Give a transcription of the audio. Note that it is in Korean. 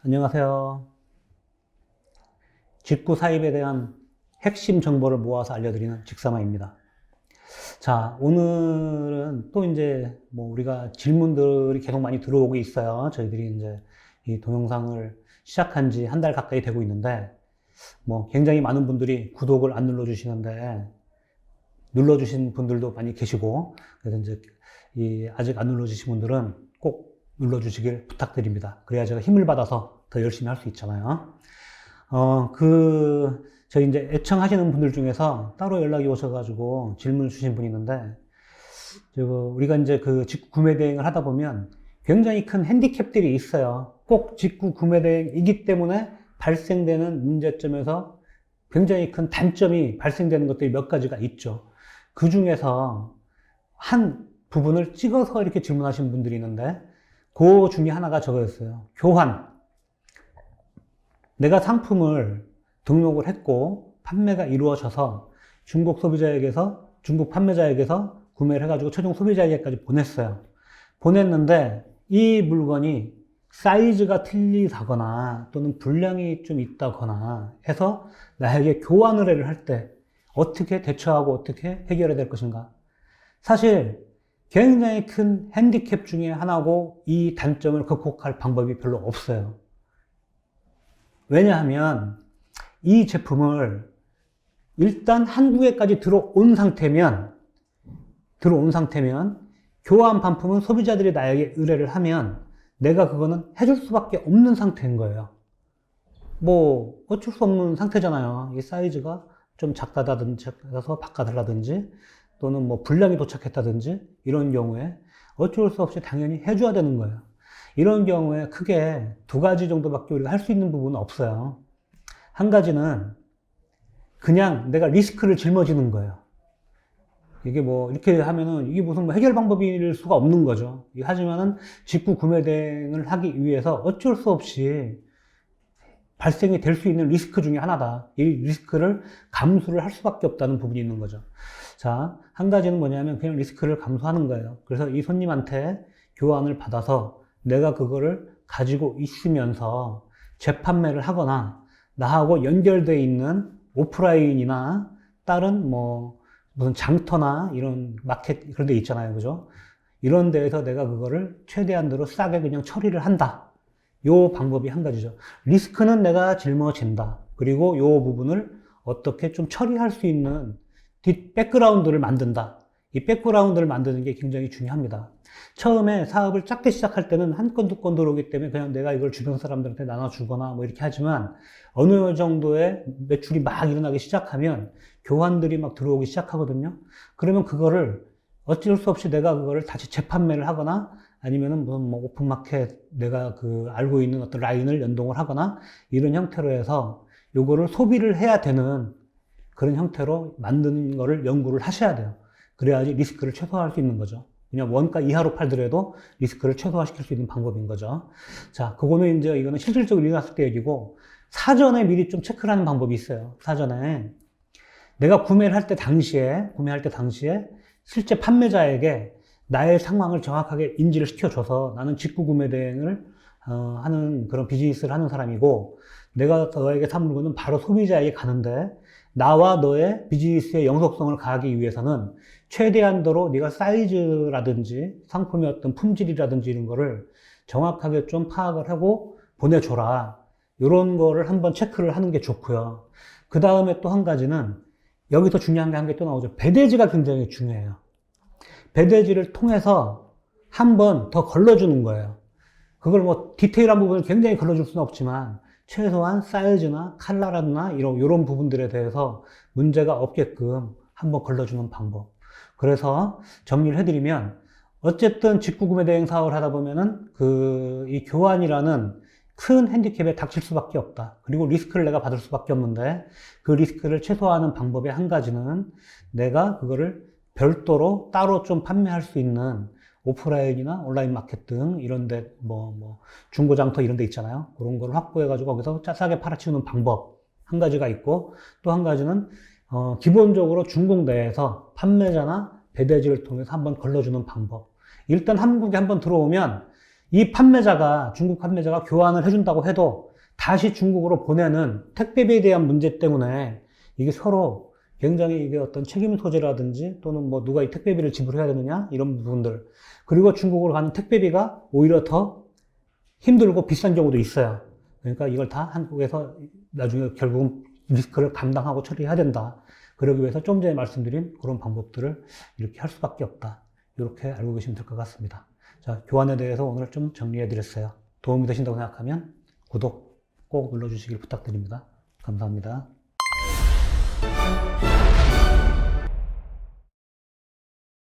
안녕하세요. 직구 사입에 대한 핵심 정보를 모아서 알려드리는 직사마입니다. 자, 오늘은 또 이제 우리가 질문들이 계속 많이 들어오고 있어요. 저희들이 이제 이 동영상을 시작한 지 한 달 가까이 되고 있는데, 굉장히 많은 분들이 구독을 안 눌러주시는데, 눌러주신 분들도 많이 계시고, 그래서 이제 아직 안 눌러주신 분들은 꼭 눌러주시길 부탁드립니다. 그래야 제가 힘을 받아서 더 열심히 할 수 있잖아요. 저희 이제 애청하시는 분들 중에서 따로 연락이 오셔가지고 질문을 주신 분이 있는데, 우리가 이제 그 직구 구매 대행을 하다 보면 굉장히 큰 핸디캡들이 있어요. 꼭 직구 구매 대행이기 때문에 발생되는 문제점에서 굉장히 큰 단점이 발생되는 것들이 몇 가지가 있죠. 그 중에서 한 부분을 찍어서 이렇게 질문하신 분들이 있는데, 그 중에 하나가 저거였어요. 교환. 내가 상품을 등록을 했고 판매가 이루어져서 중국 판매자에게서 구매를 해가지고 최종 소비자에게까지 보냈어요. 보냈는데 이 물건이 사이즈가 틀리다거나 또는 분량이 좀 있다거나 해서 나에게 교환 의뢰를 할 때 어떻게 대처하고 어떻게 해결해야 될 것인가. 사실 굉장히 큰 핸디캡 중에 하나고 이 단점을 극복할 방법이 별로 없어요. 왜냐하면 이 제품을 일단 한국에까지 들어온 상태면 교환 반품은 소비자들이 나에게 의뢰를 하면 내가 그거는 해줄 수밖에 없는 상태인 거예요. 어쩔 수 없는 상태잖아요. 이 사이즈가 좀 작다서 바꿔달라든지 또는 분량이 도착했다든지 이런 경우에 어쩔 수 없이 당연히 해줘야 되는 거예요. 이런 경우에 크게 두 가지 정도밖에 우리가 할 수 있는 부분은 없어요. 한 가지는 그냥 내가 리스크를 짊어지는 거예요. 이게 이렇게 하면은 이게 무슨 해결 방법일 수가 없는 거죠. 하지만은 직구 구매 대행을 하기 위해서 어쩔 수 없이 발생이 될 수 있는 리스크 중에 하나다. 이 리스크를 감수를 할 수밖에 없다는 부분이 있는 거죠. 자, 한 가지는 뭐냐면 그냥 리스크를 감수하는 거예요. 그래서 이 손님한테 교환을 받아서 내가 그거를 가지고 있으면서 재판매를 하거나 나하고 연결되어 있는 오프라인이나 다른 무슨 장터나 이런 마켓 그런 데 있잖아요. 그죠? 이런 데에서 내가 그거를 최대한대로 싸게 그냥 처리를 한다. 요 방법이 한 가지죠. 리스크는 내가 짊어진다. 그리고 요 부분을 어떻게 좀 처리할 수 있는 백그라운드를 만든다. 이 백그라운드를 만드는 게 굉장히 중요합니다. 처음에 사업을 작게 시작할 때는 한 건, 두 건 들어오기 때문에 그냥 내가 이걸 주변 사람들한테 나눠주거나 이렇게 하지만 어느 정도의 매출이 막 일어나기 시작하면 교환들이 막 들어오기 시작하거든요. 그러면 그거를 어쩔 수 없이 내가 그거를 다시 재판매를 하거나 아니면은 무슨 오픈마켓 내가 알고 있는 어떤 라인을 연동을 하거나 이런 형태로 해서 요거를 소비를 해야 되는 그런 형태로 만드는 거를 연구를 하셔야 돼요. 그래야지 리스크를 최소화할 수 있는 거죠. 그냥 원가 이하로 팔더라도 리스크를 최소화시킬 수 있는 방법인 거죠. 자, 이거는 실질적으로 일어났을 때 얘기고, 사전에 미리 좀 체크를 하는 방법이 있어요. 사전에. 내가 구매할 때 당시에, 실제 판매자에게 나의 상황을 정확하게 인지를 시켜줘서 나는 직구 구매 대행을 하는 그런 비즈니스를 하는 사람이고, 내가 너에게 산 물건은 바로 소비자에게 가는데, 나와 너의 비즈니스의 영속성을 가하기 위해서는 최대한도로 네가 사이즈라든지 상품의 어떤 품질이라든지 이런 거를 정확하게 좀 파악을 하고 보내줘라. 이런 거를 한번 체크를 하는 게 좋고요. 그 다음에 또 한 가지는 여기서 중요한 게 한 개 또 나오죠. 배대지가 굉장히 중요해요. 배대지를 통해서 한번 더 걸러주는 거예요. 그걸 디테일한 부분을 굉장히 걸러줄 수는 없지만 최소한 사이즈나 컬러나 이런 부분들에 대해서 문제가 없게끔 한번 걸러주는 방법. 그래서 정리를 해드리면 어쨌든 직구 구매 대행 사업을 하다 보면은 이 교환이라는 큰 핸디캡에 닥칠 수밖에 없다. 그리고 리스크를 내가 받을 수밖에 없는데 그 리스크를 최소화하는 방법의 한 가지는 내가 그거를 별도로 따로 좀 판매할 수 있는 오프라인이나 온라인 마켓 등 이런데 중고장터 이런 데 있잖아요. 그런 걸 확보해가지고 거기서 싸게 팔아치우는 방법 한 가지가 있고, 또 한 가지는 기본적으로 중국 내에서 판매자나 배대지를 통해서 한번 걸러주는 방법. 일단 한국에 한번 들어오면 이 판매자가, 중국 판매자가 교환을 해준다고 해도 다시 중국으로 보내는 택배비에 대한 문제 때문에 이게 서로 굉장히 이게 어떤 책임 소재라든지 또는 뭐 누가 이 택배비를 지불해야 되느냐 이런 부분들, 그리고 중국으로 가는 택배비가 오히려 더 힘들고 비싼 경우도 있어요. 그러니까 이걸 다 한국에서 나중에 결국은 리스크를 감당하고 처리해야 된다. 그러기 위해서 좀 전에 말씀드린 그런 방법들을 이렇게 할 수밖에 없다. 이렇게 알고 계시면 될 것 같습니다. 자, 교환에 대해서 오늘 좀 정리해 드렸어요. 도움이 되신다고 생각하면 구독 꼭 눌러주시길 부탁드립니다. 감사합니다.